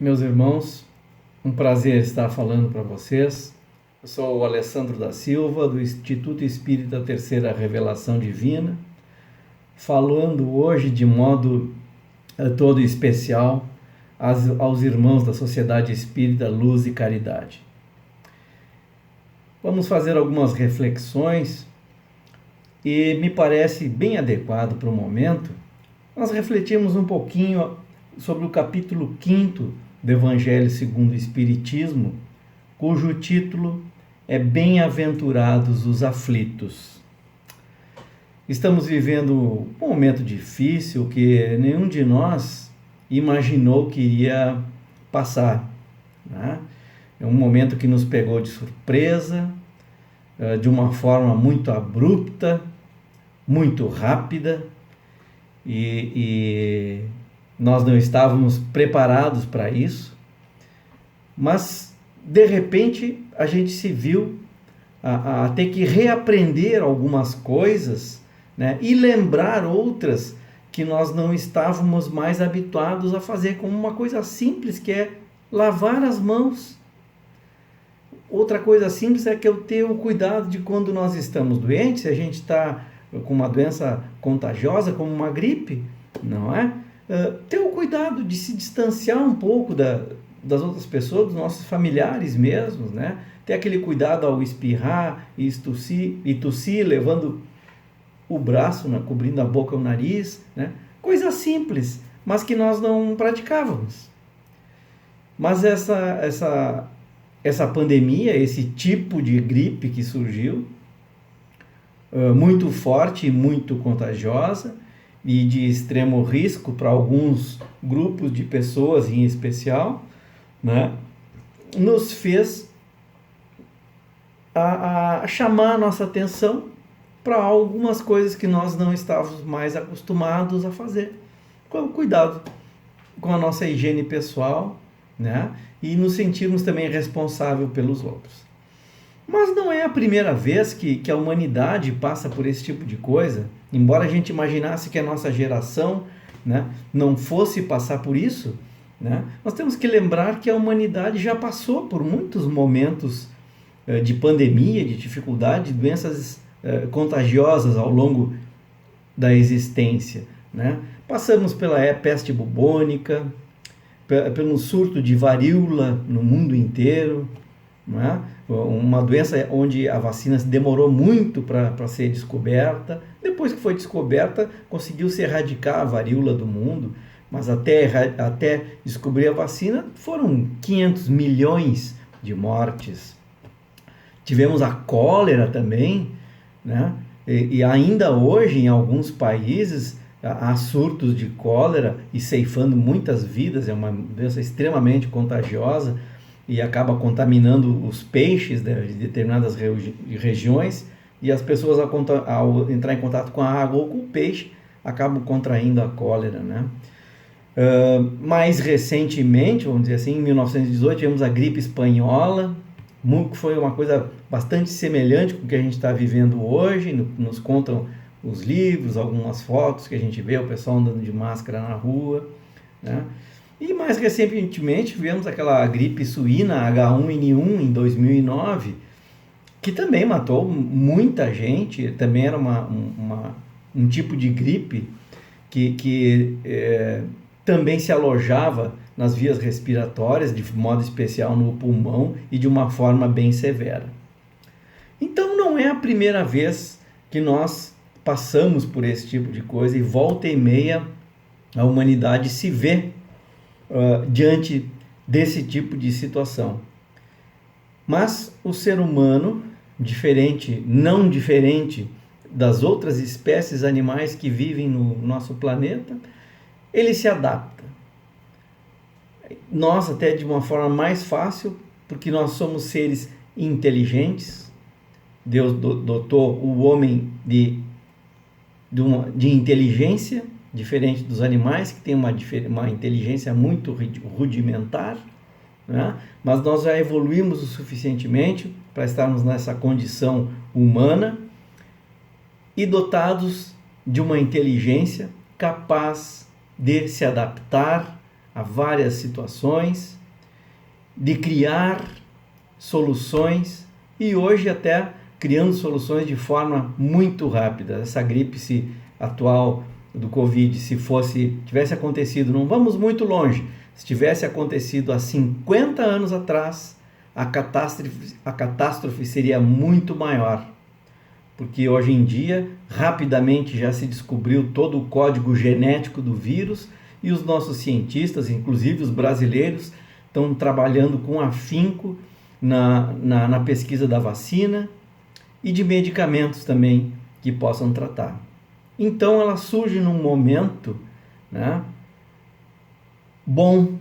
Meus irmãos, um prazer estar falando para vocês. Eu sou o Alessandro da Silva, do Instituto Espírita Terceira Revelação Divina, falando hoje de modo todo especial aos irmãos da Sociedade Espírita Luz e Caridade. Vamos fazer algumas reflexões e me parece bem adequado para o momento nós refletirmos um pouquinho sobre o capítulo 5º do Evangelho segundo o Espiritismo, cujo título é Bem-aventurados os aflitos. Estamos vivendo um momento difícil que nenhum de nós imaginou que iria passar, né? É um momento que nos pegou de surpresa, de uma forma muito abrupta, muito rápida, e nós não estávamos preparados para isso, mas de repente a gente se viu a ter que reaprender algumas coisas, né? E lembrar outras que nós não estávamos mais habituados a fazer, como uma coisa simples que é lavar as mãos. Outra coisa simples é que eu tenho o cuidado de quando nós estamos doentes, se a gente está com uma doença contagiosa, como uma gripe, não é? Ter o cuidado de se distanciar um pouco das outras pessoas, dos nossos familiares mesmos, né? Ter aquele cuidado ao espirrar e tossir, levando o braço, né? Cobrindo a boca e o nariz, né? Coisa simples, mas que nós não praticávamos. Mas essa pandemia, esse tipo de gripe que surgiu, muito forte e muito contagiosa e de extremo risco para alguns grupos de pessoas em especial, né, nos fez a chamar a nossa atenção para algumas coisas que nós não estávamos mais acostumados a fazer. Com cuidado com a nossa higiene pessoal, né, e nos sentirmos também responsáveis pelos outros. Mas não é a primeira vez que a humanidade passa por esse tipo de coisa, embora a gente imaginasse que a nossa geração, né, não fosse passar por isso, né, nós temos que lembrar que a humanidade já passou por muitos momentos de pandemia, de dificuldade, de doenças contagiosas ao longo da existência, né? Passamos pela peste bubônica, pelo surto de varíola no mundo inteiro, né? Uma doença onde a vacina demorou muito para ser descoberta. Depois que foi descoberta, conseguiu-se erradicar a varíola do mundo, mas até descobrir a vacina foram 500 milhões de mortes. Tivemos a cólera também, né? E ainda hoje em alguns países há surtos de cólera e ceifando muitas vidas. É uma doença extremamente contagiosa e acaba contaminando os peixes de determinadas regiões, e as pessoas ao entrar em contato com a água ou com o peixe acabam contraindo a cólera, né? Mais recentemente, vamos dizer assim, em 1918 tivemos a gripe espanhola, que foi uma coisa bastante semelhante com o que a gente está vivendo hoje. Nos contam os livros, algumas fotos que a gente vê, o pessoal andando de máscara na rua, né? E mais recentemente tivemos aquela gripe suína H1N1 em 2009, que também matou muita gente. Também era um tipo de gripe que também se alojava nas vias respiratórias, de modo especial no pulmão, e de uma forma bem severa. Então não é a primeira vez que nós passamos por esse tipo de coisa, e volta e meia a humanidade se vê diante desse tipo de situação. Mas o ser humano, não diferente das outras espécies animais que vivem no nosso planeta, ele se adapta. Nós até de uma forma mais fácil, porque nós somos seres inteligentes. Deus dotou o homem de inteligência, diferente dos animais, que têm uma inteligência muito rudimentar, né? Mas nós já evoluímos o suficientemente para estarmos nessa condição humana e dotados de uma inteligência capaz de se adaptar a várias situações, de criar soluções e hoje até criando soluções de forma muito rápida. Essa gripe atual do Covid, se tivesse acontecido, não vamos muito longe, se tivesse acontecido há 50 anos atrás, a catástrofe seria muito maior. Porque hoje em dia, rapidamente já se descobriu todo o código genético do vírus e os nossos cientistas, inclusive os brasileiros, estão trabalhando com afinco na pesquisa da vacina e de medicamentos também que possam tratar. Então ela surge num momento, né, bom.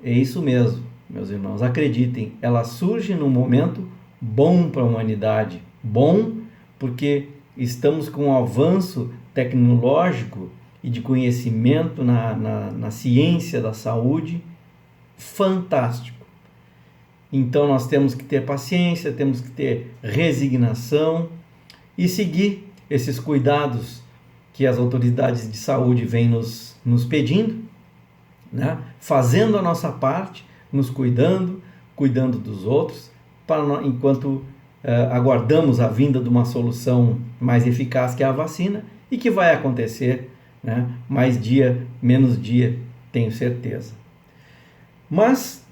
É isso mesmo, meus irmãos, acreditem, ela surge num momento bom para a humanidade. Bom porque estamos com um avanço tecnológico e de conhecimento na ciência da saúde fantástico. Então nós temos que ter paciência, temos que ter resignação e seguir esses cuidados que as autoridades de saúde vêm nos pedindo, né? Fazendo a nossa parte, nos cuidando dos outros, enquanto aguardamos a vinda de uma solução mais eficaz que é a vacina e que vai acontecer, né? Mais dia, menos dia, tenho certeza. Mas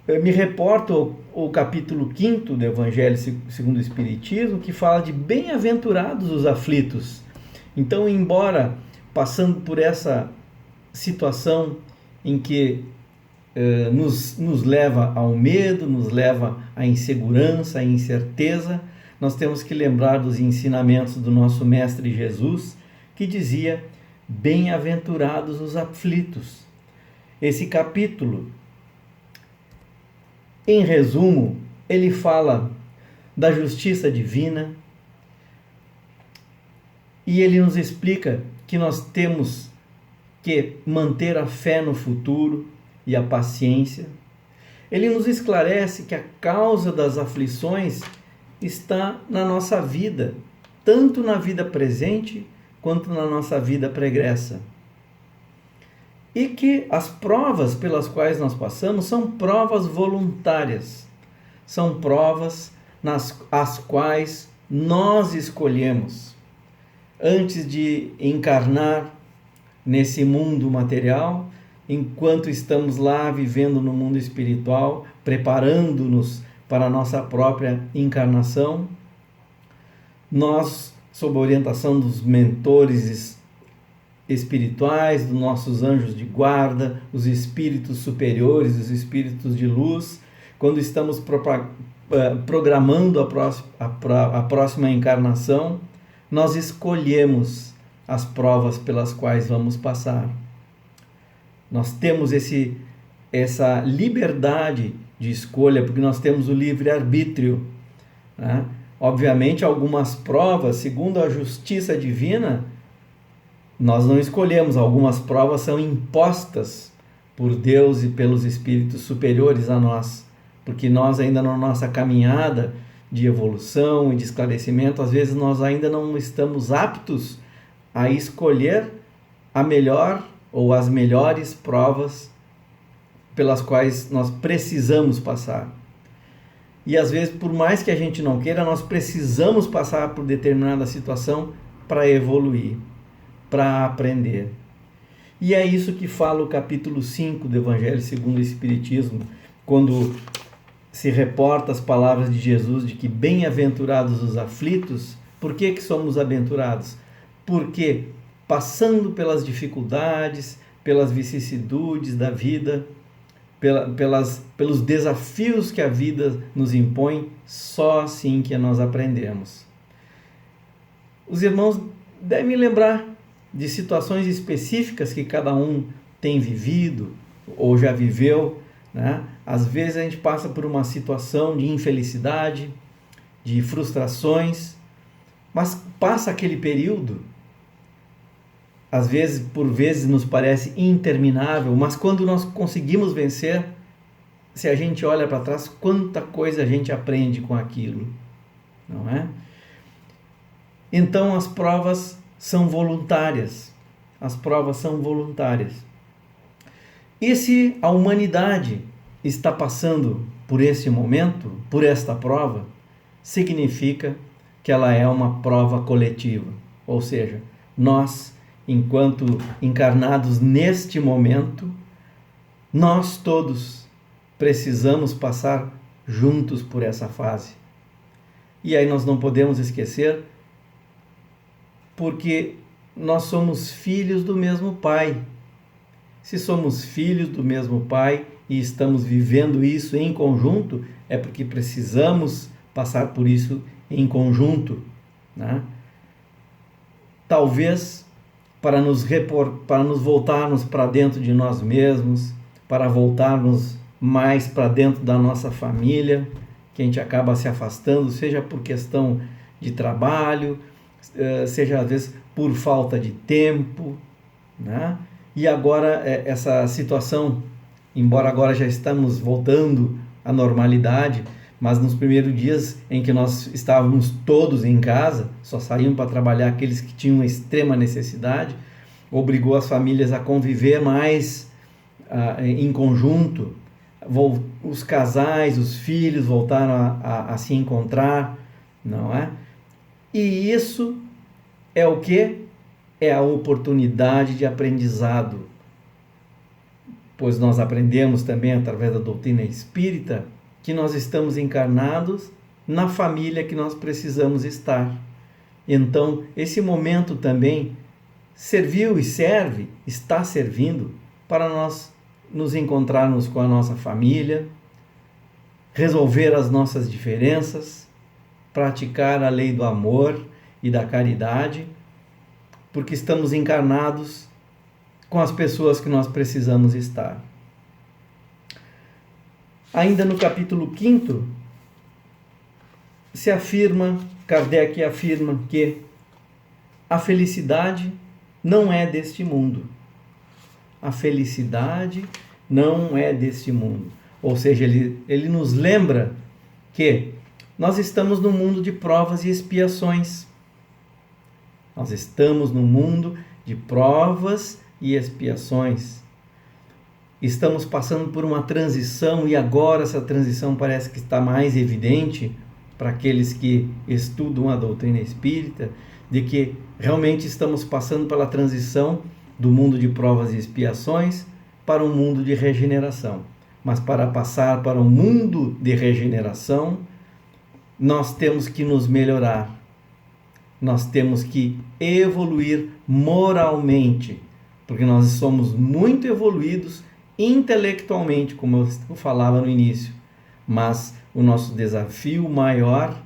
me reporto ao capítulo 5 do Evangelho segundo o Espiritismo, que fala de bem-aventurados os aflitos. Então, embora passando por essa situação em que nos leva ao medo, nos leva à insegurança, à incerteza, nós temos que lembrar dos ensinamentos do nosso Mestre Jesus, que dizia: bem-aventurados os aflitos. Esse capítulo, em resumo, ele fala da justiça divina e ele nos explica que nós temos que manter a fé no futuro e a paciência. Ele nos esclarece que a causa das aflições está na nossa vida, tanto na vida presente quanto na nossa vida pregressa. E que as provas pelas quais nós passamos são provas voluntárias, são provas as quais nós escolhemos. Antes de encarnar nesse mundo material, enquanto estamos lá vivendo no mundo espiritual, preparando-nos para a nossa própria encarnação, nós, sob a orientação dos mentores espirituais, dos nossos anjos de guarda, os espíritos superiores, os espíritos de luz, quando estamos programando a próxima encarnação, nós escolhemos as provas pelas quais vamos passar. Nós temos essa liberdade de escolha, porque nós temos o livre-arbítrio, né? Obviamente, algumas provas, segundo a justiça divina, nós não escolhemos, algumas provas são impostas por Deus e pelos espíritos superiores a nós, porque nós ainda na nossa caminhada de evolução e de esclarecimento, às vezes nós ainda não estamos aptos a escolher a melhor ou as melhores provas pelas quais nós precisamos passar. E às vezes, por mais que a gente não queira, nós precisamos passar por determinada situação para evoluir, para aprender. E é isso que fala o capítulo 5 do Evangelho segundo o Espiritismo, quando se reporta as palavras de Jesus de que bem-aventurados os aflitos. Por que somos aventurados? Porque passando pelas dificuldades, pelas vicissitudes da vida, pelos desafios que a vida nos impõe, só assim que nós aprendemos. Os irmãos devem lembrar de situações específicas que cada um tem vivido ou já viveu, né? Às vezes a gente passa por uma situação de infelicidade, de frustrações, mas passa aquele período, às vezes, por vezes nos parece interminável, mas quando nós conseguimos vencer, se a gente olha para trás, quanta coisa a gente aprende com aquilo, não é? Então as provas são voluntárias, as provas são voluntárias. E se a humanidade está passando por esse momento, por esta prova, significa que ela é uma prova coletiva. Ou seja, nós, enquanto encarnados neste momento, nós todos precisamos passar juntos por essa fase. E aí nós não podemos esquecer, porque nós somos filhos do mesmo Pai. Se somos filhos do mesmo Pai e estamos vivendo isso em conjunto, é porque precisamos passar por isso em conjunto, né? Talvez para nos voltarmos para dentro de nós mesmos, para voltarmos mais para dentro da nossa família, que a gente acaba se afastando, seja por questão de trabalho, seja às vezes por falta de tempo, né? E agora essa situação, embora agora já estamos voltando à normalidade, mas nos primeiros dias em que nós estávamos todos em casa, só saíam para trabalhar aqueles que tinham uma extrema necessidade, obrigou as famílias a conviver mais em conjunto, os casais, os filhos voltaram a se encontrar, não é? E isso é o quê? É a oportunidade de aprendizado, pois nós aprendemos também através da doutrina espírita que nós estamos encarnados na família que nós precisamos estar. Então, esse momento também serviu e serve, está servindo para nós nos encontrarmos com a nossa família, resolver as nossas diferenças, praticar a lei do amor e da caridade, porque estamos encarnados com as pessoas que nós precisamos estar. Ainda no capítulo 5º, Kardec afirma que a felicidade não é deste mundo. A felicidade não é deste mundo. Ou seja, ele nos lembra que nós estamos no mundo de provas e expiações. Nós estamos no mundo de provas e expiações. Estamos passando por uma transição e agora essa transição parece que está mais evidente para aqueles que estudam a doutrina espírita, de que realmente estamos passando pela transição do mundo de provas e expiações para um mundo de regeneração. Mas para passar para um mundo de regeneração, nós temos que nos melhorar. Nós temos que evoluir moralmente, porque nós somos muito evoluídos intelectualmente, como eu falava no início, mas o nosso desafio maior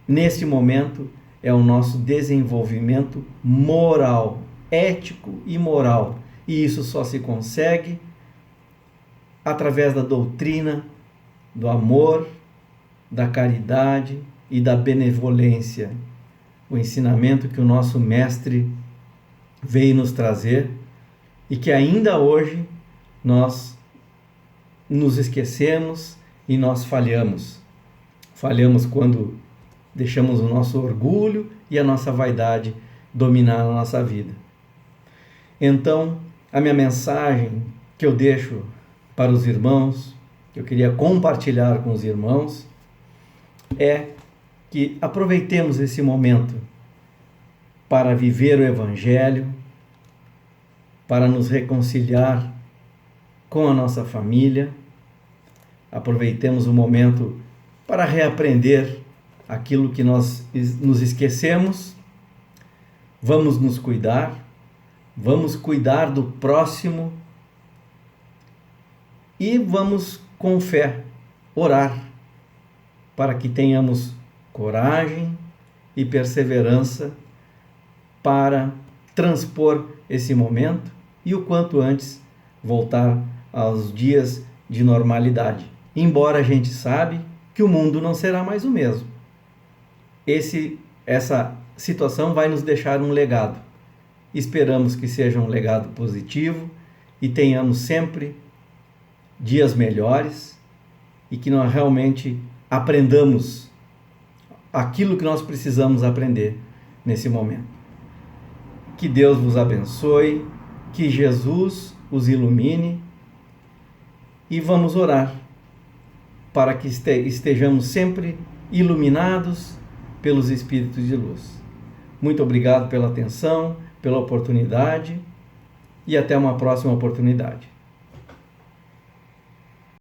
neste momento é o nosso desenvolvimento moral, ético e moral, e isso só se consegue através da doutrina, do amor, da caridade e da benevolência, o ensinamento que o nosso mestre veio nos trazer e que ainda hoje nós nos esquecemos e nós falhamos. Falhamos quando deixamos o nosso orgulho e a nossa vaidade dominar a nossa vida. Então, a minha mensagem que eu deixo para os irmãos, que eu queria compartilhar com os irmãos, é que aproveitemos esse momento para viver o Evangelho, para nos reconciliar com a nossa família. Aproveitemos o momento para reaprender aquilo que nós nos esquecemos. Vamos nos cuidar, vamos cuidar do próximo e vamos, com fé, orar para que tenhamos coragem e perseverança para transpor esse momento e o quanto antes voltar aos dias de normalidade. Embora a gente sabe que o mundo não será mais o mesmo. Essa situação vai nos deixar um legado. Esperamos que seja um legado positivo e tenhamos sempre dias melhores e que nós realmente aprendamos aquilo que nós precisamos aprender nesse momento. Que Deus vos abençoe, que Jesus os ilumine e vamos orar para que estejamos sempre iluminados pelos Espíritos de luz. Muito obrigado pela atenção, pela oportunidade e até uma próxima oportunidade.